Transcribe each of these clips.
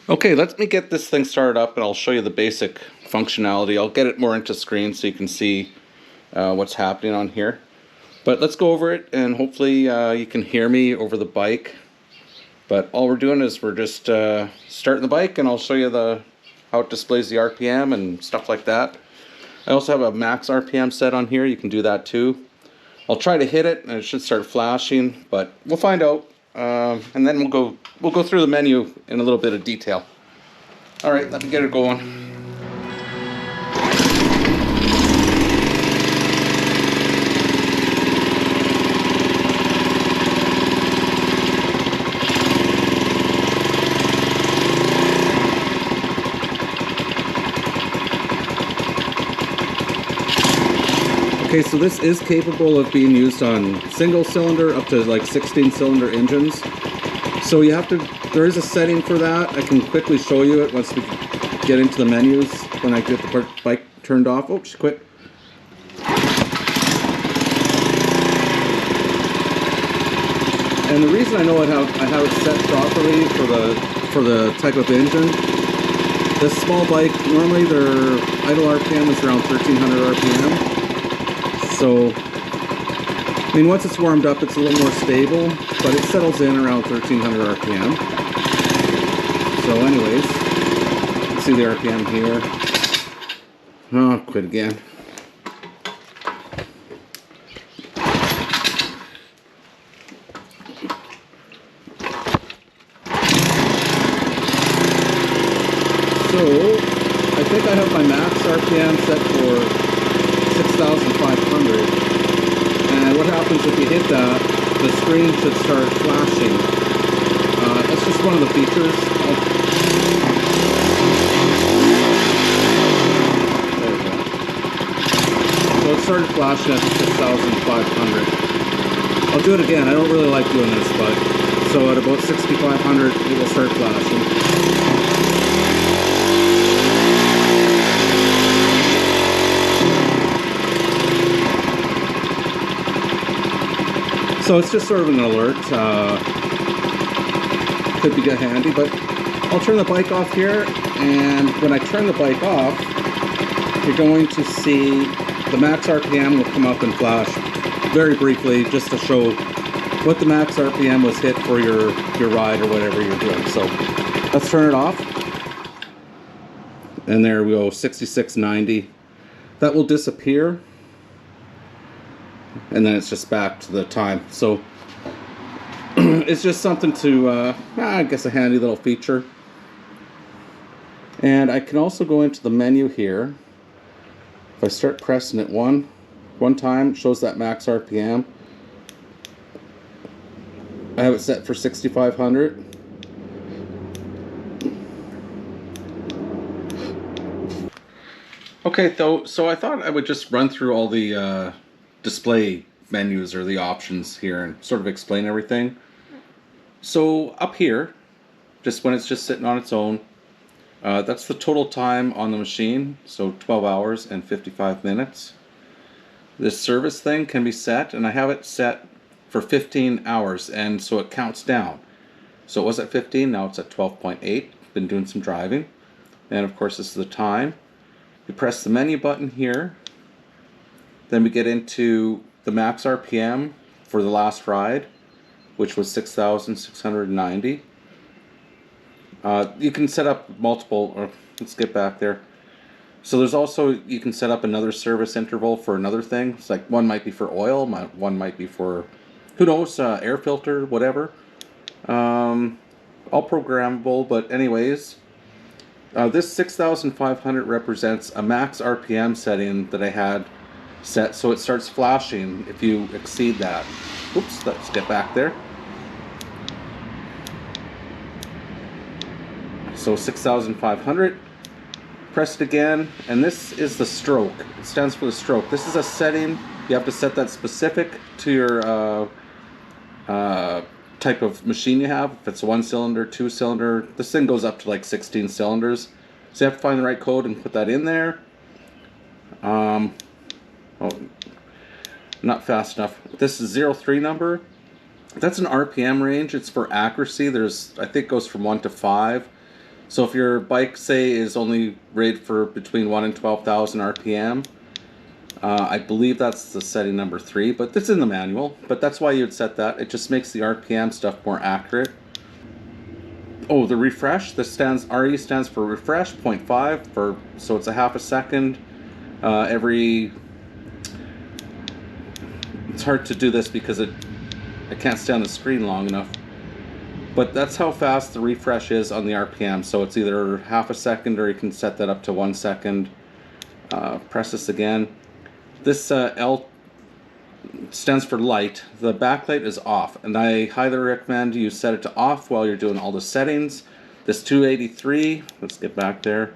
Okay, let me get this thing started up and I'll show you the basic functionality. I'll get it more into screen so you can see what's happening on here. But let's go over it and hopefully you can hear me over the bike. But all we're doing is we're just starting the bike, and I'll show you how it displays the RPM and stuff like that. I also have a max RPM set on here. You can do that too. I'll try to hit it and it should start flashing, but we'll find out. And then we'll go through the menu in a little bit of detail. All right, let me get it going. Okay, so this is capable of being used on single cylinder up to like 16 cylinder engines. So there is a setting for that. I can quickly show you it once we get into the menus when I get the bike turned off. Oh, she quit. And the reason I know I have it set properly for the type of engine, this small bike, normally their idle RPM is around 1300 RPM. So, I mean, once it's warmed up, it's a little more stable, but it settles in around 1300 RPM. So anyways, you can see the RPM here. Oh, quit again. So, I think I have my max RPM set for 6,500, and what happens if you hit that, the screen should start flashing. That's just one of the features. There we go. So it started flashing at 6,500. I'll do it again. I don't really like doing this, but so at about 6,500 it will start flashing. So it's just sort of an alert. Could be good handy, but I'll turn the bike off here, and when I turn the bike off, you're going to see the max RPM will come up and flash very briefly, just to show what the max RPM was hit for your ride or whatever you're doing. So let's turn it off. And there we go, 6690. That will disappear. And then it's just back to the time. So it's just something to, I guess, a handy little feature. And I can also go into the menu here. If I start pressing it one time, it shows that max RPM. I have it set for 6,500. Okay, so I thought I would just run through all the display menus or the options here and sort of explain everything. So up here, just when it's just sitting on its own, that's the total time on the machine, so 12 hours and 55 minutes. This service thing can be set, and I have it set for 15 hours, and so it counts down. So it was at 15, now it's at 12.8. Been doing some driving, and of course this is the time. You press the menu button here. Then we get into the max RPM for the last ride, which was 6,690. You can set up multiple, or let's get back there. So there's also, you can set up another service interval for another thing. It's like one might be for oil, one might be for, who knows, air filter, whatever. All programmable, but anyways, this 6,500 represents a max RPM setting that I had set, so it starts flashing if you exceed that. Oops, let's get back there. So 6,500, press it again, and this is the stroke. It stands for the stroke. This is a setting, you have to set that specific to your type of machine you have. If it's 1 cylinder, 2 cylinder, this thing goes up to like 16 cylinders. So you have to find the right code and put that in there. Oh, not fast enough. This is 03 number. That's an RPM range. It's for accuracy. There's, I think, goes from 1 to 5. So if your bike, say, is only rated for between 1 and 12,000 RPM, I believe that's the setting number 3, but it's in the manual. But that's why you'd set that. It just makes the RPM stuff more accurate. Oh, the refresh. This RE stands for refresh 0.5 so it's a half a second every. It's hard to do this because I can't stay on the screen long enough. But that's how fast the refresh is on the RPM. So it's either half a second or you can set that up to 1 second. Press this again. This L stands for light. The backlight is off, and I highly recommend you set it to off while you're doing all the settings. This 283, let's get back there.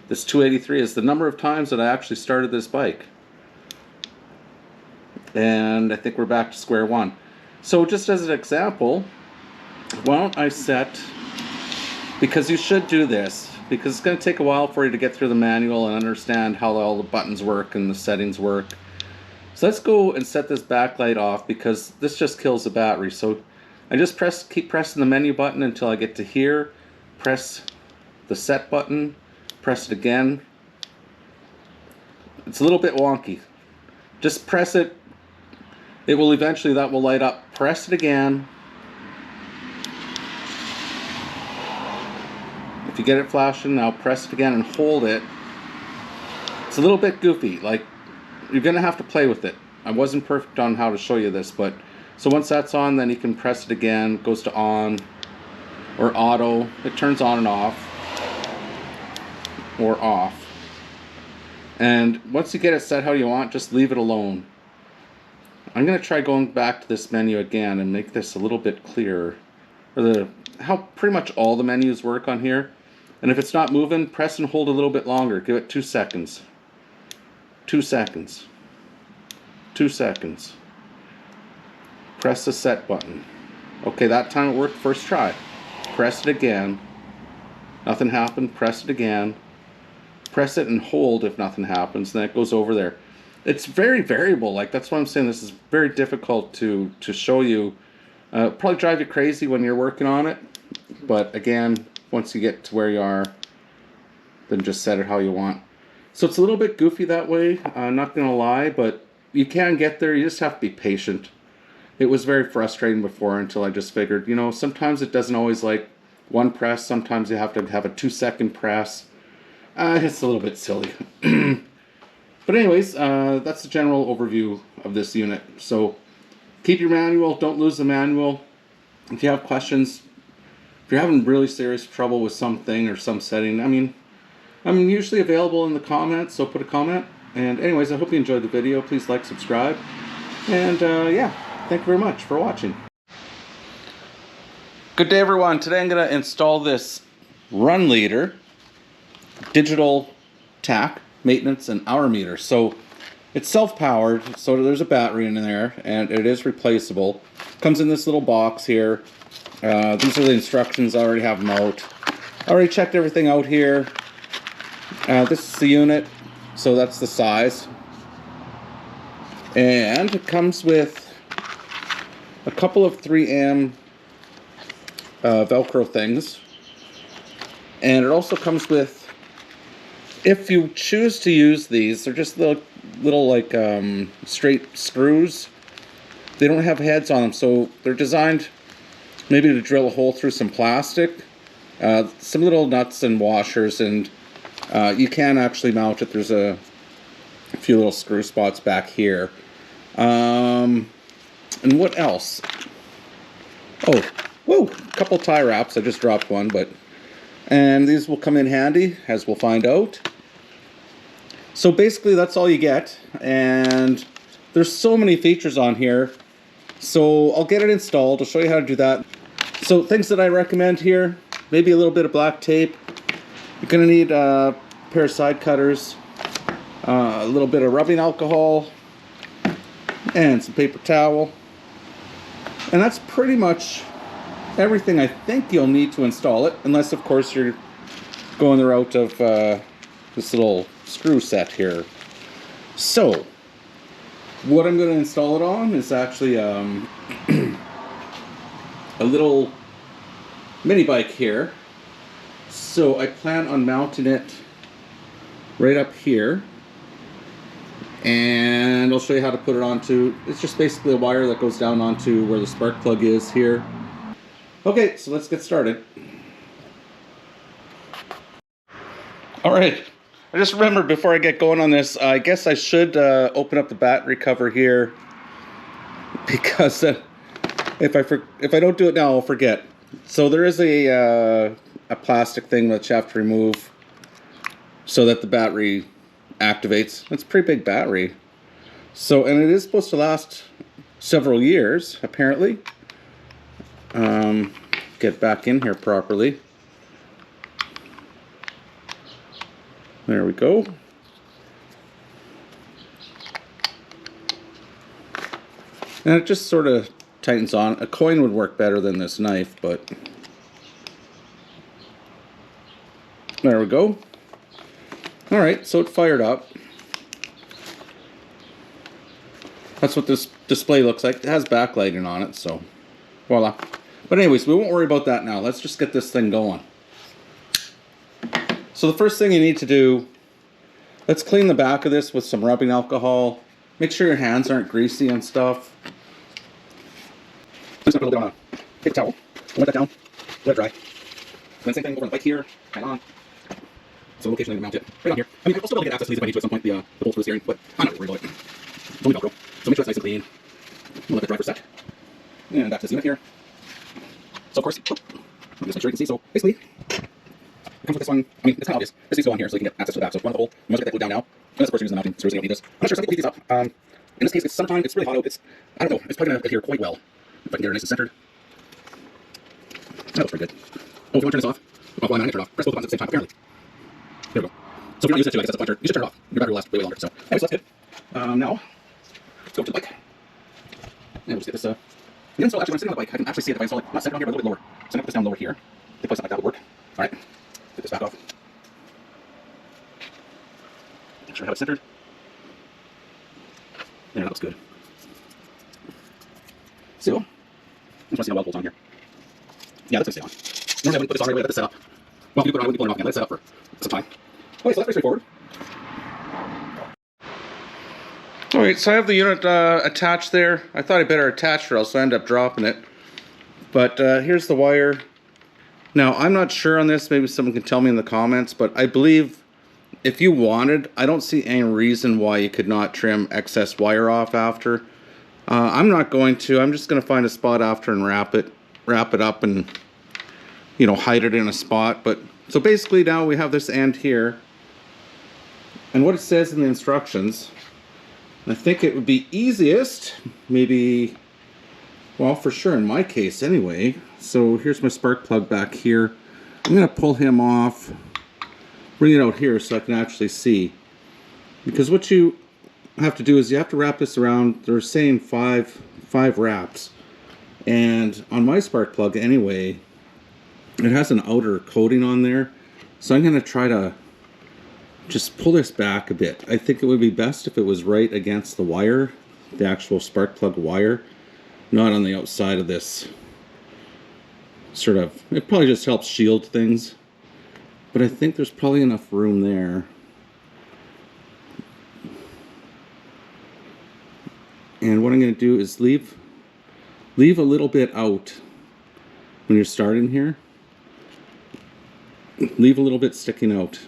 This 283 is the number of times that I actually started this bike. And I think we're back to square one. So just as an example, why don't I set, because you should do this, because it's going to take a while for you to get through the manual and understand how all the buttons work and the settings work. So let's go and set this backlight off, because this just kills the battery. So I just keep pressing the menu button until I get to here, press the set button, press it again. It's a little bit wonky. Just press it. It will eventually, that will light up. Press it again. If you get it flashing, now press it again and hold it. It's a little bit goofy, like you're gonna have to play with it. I wasn't perfect on how to show you this, but so once that's on, then you can press it again, goes to on or auto. It turns on and off or off. And once you get it set how you want, just leave it alone. I'm gonna try going back to this menu again and make this a little bit clearer. Or how pretty much all the menus work on here. And if it's not moving, press and hold a little bit longer. Give it 2 seconds. 2 seconds. 2 seconds. Press the set button. Okay, that time it worked first try. Press it again. Nothing happened. Press it again. Press it and hold if nothing happens. Then it goes over there. It's very variable. Like, that's why I'm saying this is very difficult to show you. Probably drive you crazy when you're working on it. But again, once you get to where you are, then just set it how you want. So it's a little bit goofy that way, I'm not gonna lie, but you can get there. You just have to be patient. It was very frustrating before until I just figured, you know, sometimes it doesn't always like one press. Sometimes you have to have a 2 second press. It's a little bit silly. But anyways, that's the general overview of this unit. So keep your manual, don't lose the manual. If you have questions, if you're having really serious trouble with something or some setting, I'm usually available in the comments, so put a comment. And anyways, I hope you enjoyed the video. Please like, subscribe. And yeah, thank you very much for watching. Good day, everyone. Today I'm going to install this run leader, digital tach, maintenance, and hour meter. So it's self-powered, so there's a battery in there, and it is replaceable. Comes in this little box here. These are the instructions. I already have them out. I already checked everything out here. This is the unit, so that's the size. And it comes with a couple of 3M Velcro things. And it also comes with, if you choose to use these, they're just little like straight screws. They don't have heads on them, so they're designed maybe to drill a hole through some plastic, some little nuts and washers, and you can actually mount it. There's a few little screw spots back here. And what else? Oh, whoa, a couple tie wraps. I just dropped one, and these will come in handy, as we'll find out. So basically that's all you get, and there's so many features on here. So I'll get it installed. I'll show you how to do that. So things that I recommend here, maybe a little bit of black tape. You're gonna need a pair of side cutters, a little bit of rubbing alcohol, and some paper towel. And that's pretty much everything I think you'll need to install it, unless of course you're going the route of this little screw set here. So what I'm going to install it on is actually a little mini bike here. So I plan on mounting it right up here. And I'll show you how to put it onto, it's just basically a wire that goes down onto where the spark plug is here. Okay, so let's get started. Alright, I just remembered before I get going on this, I guess I should open up the battery cover here, because if I don't do it now, I'll forget. So there is a plastic thing that you have to remove so that the battery activates. It's a pretty big battery. So, and it is supposed to last several years, apparently. Get back in here properly. There we go. And it just sort of tightens on. A coin would work better than this knife, but there we go. Alright, so it fired up. That's what this display looks like. It has backlighting on it, so voila. But anyways, we won't worry about that now. Let's just get this thing going. So the first thing you need to do, let's clean the back of this with some rubbing alcohol. Make sure your hands aren't greasy and stuff. Just gonna put a little bit on a paper towel. Wet that down, let it dry. And then same thing over on the bike here, hang on. So location I'm going to mount it right on here. I mean, I'll still be able to get access to these if I need to at some point, the bolts for the steering, but I'm not really worried about it. It's only Velcro. So make sure it's nice and clean. We'll let it dry for a sec. And back to this unit here. So of course, just make sure you can see. So basically, it comes with this one. I mean, it's kind of obvious. This needs to go on here so you can get access to the back. So run the hole. You must get that glue down now. Unless of course you're using the mounting screws, you don't need this. I'm not sure, so I can leave these up. In this case, it's summertime. It's really hot out. I don't know. It's probably going to adhere quite well. If I can get it nice and centered. That looks pretty good. Oh, if you want to turn this off, well, I'm not going to turn it off. Press both buttons at the same time, apparently. There we go. So if you're not using it too, I guess that's a pointer. You should turn it off. Your battery will last way longer. So, anyways, so that's good. Now, let's go to the bike. And we'll just get this. Again, so actually, when I'm sitting on the bike, I can actually see it if I install it not centered on here, but a little bit lower. So I'm going to put this down lower here. They place something like that would work. Alright. Get this back off. Make sure I have it centered. There, that looks good. So, I just want to see how well it holds on here. Yeah, that's going to stay on. Normally I wouldn't put this on right away, let this set up. Well, if you put it on, I wouldn't be pulling it off again. Let it set up for some time. Okay, so that's pretty straightforward. Alright, so I have the unit attached there. I thought I better attach it or else I end up dropping it. But here's the wire. Now, I'm not sure on this. Maybe someone can tell me in the comments. But I believe if you wanted, I don't see any reason why you could not trim excess wire off after. I'm not going to. I'm just going to find a spot after and wrap it up and, you know, hide it in a spot. But so basically now we have this end here. And what it says in the instructions, I think it would be easiest, maybe, well, for sure in my case anyway. So here's my spark plug back here. I'm going to pull him off, bring it out here so I can actually see. Because what you have to do is you have to wrap this around, they're saying five wraps. And on my spark plug anyway, it has an outer coating on there. So I'm going to try to just pull this back a bit. I think it would be best if it was right against the wire, the actual spark plug wire, not on the outside of this sort of, it probably just helps shield things. But I think there's probably enough room there. And what I'm going to do is leave a little bit out when you're starting here. Leave a little bit sticking out.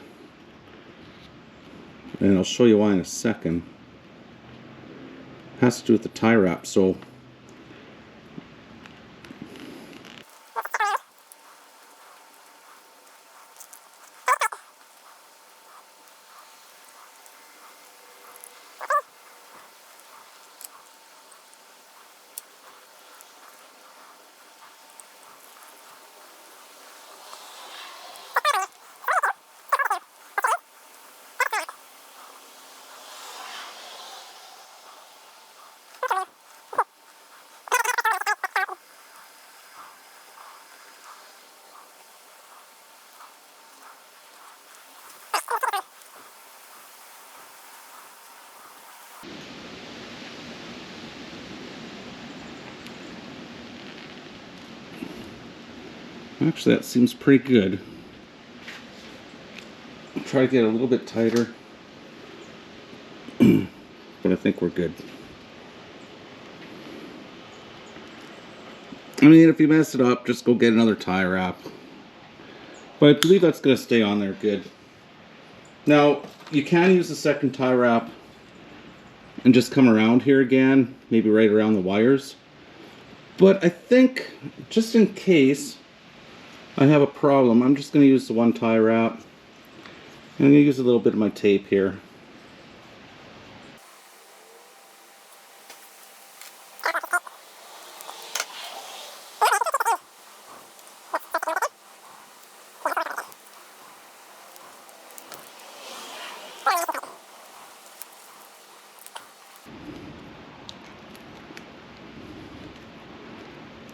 And I'll show you why in a second. It has to do with the tie wrap. So Actually, that seems pretty good. I'll try to get a little bit tighter. But I think we're good. I mean, if you mess it up, just go get another tie wrap. But I believe that's going to stay on there good. Now, you can use the second tie wrap and just come around here again, maybe right around the wires. But I think, just in case I have a problem, I'm just going to use the one tie wrap. And I'm going to use a little bit of my tape here.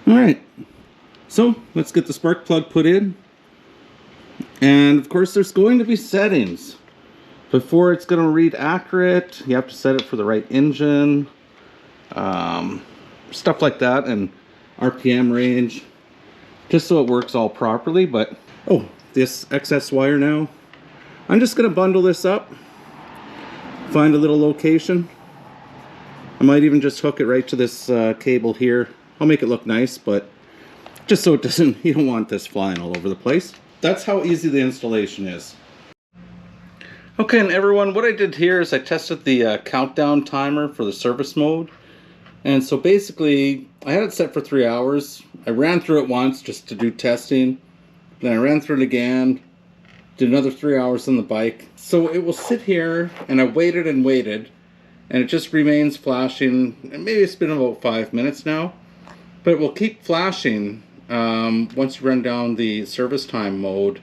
Alright, so let's get the spark plug put in. And of course there's going to be settings. Before it's going to read accurate, you have to set it for the right engine. Stuff like that, and RPM range. Just so it works all properly. But, oh, this excess wire now. I'm just going to bundle this up. Find a little location. I might even just hook it right to this cable here. I'll make it look nice, but just so it doesn't, you don't want this flying all over the place. That's how easy the installation is. Okay, and everyone, what I did here is I tested the countdown timer for the service mode. And so basically, I had it set for 3 hours. I ran through it once just to do testing. Then I ran through it again, did another 3 hours on the bike. So it will sit here, and I waited and waited, and it just remains flashing. And maybe it's been about 5 minutes now. But it will keep flashing once you run down the service time mode.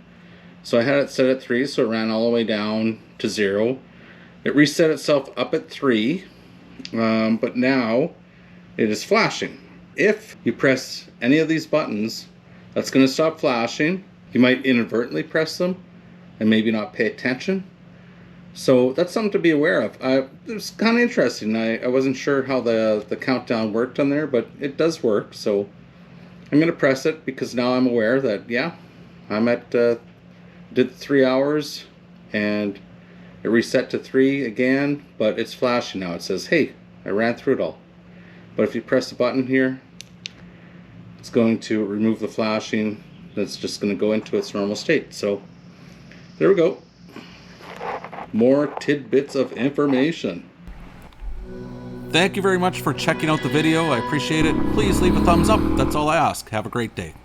So I had it set at 3, so it ran all the way down to 0. It reset itself up at 3, but now it is flashing. If you press any of these buttons, that's going to stop flashing. You might inadvertently press them and maybe not pay attention. So that's something to be aware of. It was kind of interesting. I wasn't sure how the countdown worked on there, but it does work. So I'm going to press it because now I'm aware that, yeah, I'm at, did 3 hours and it reset to 3 again, but it's flashing now. It says, hey, I ran through it all. But if you press the button here, it's going to remove the flashing. That's just going to go into its normal state. So there we go. More tidbits of information. Thank you very much for checking out the video. I appreciate it. Please leave a thumbs up. That's all I ask. Have a great day.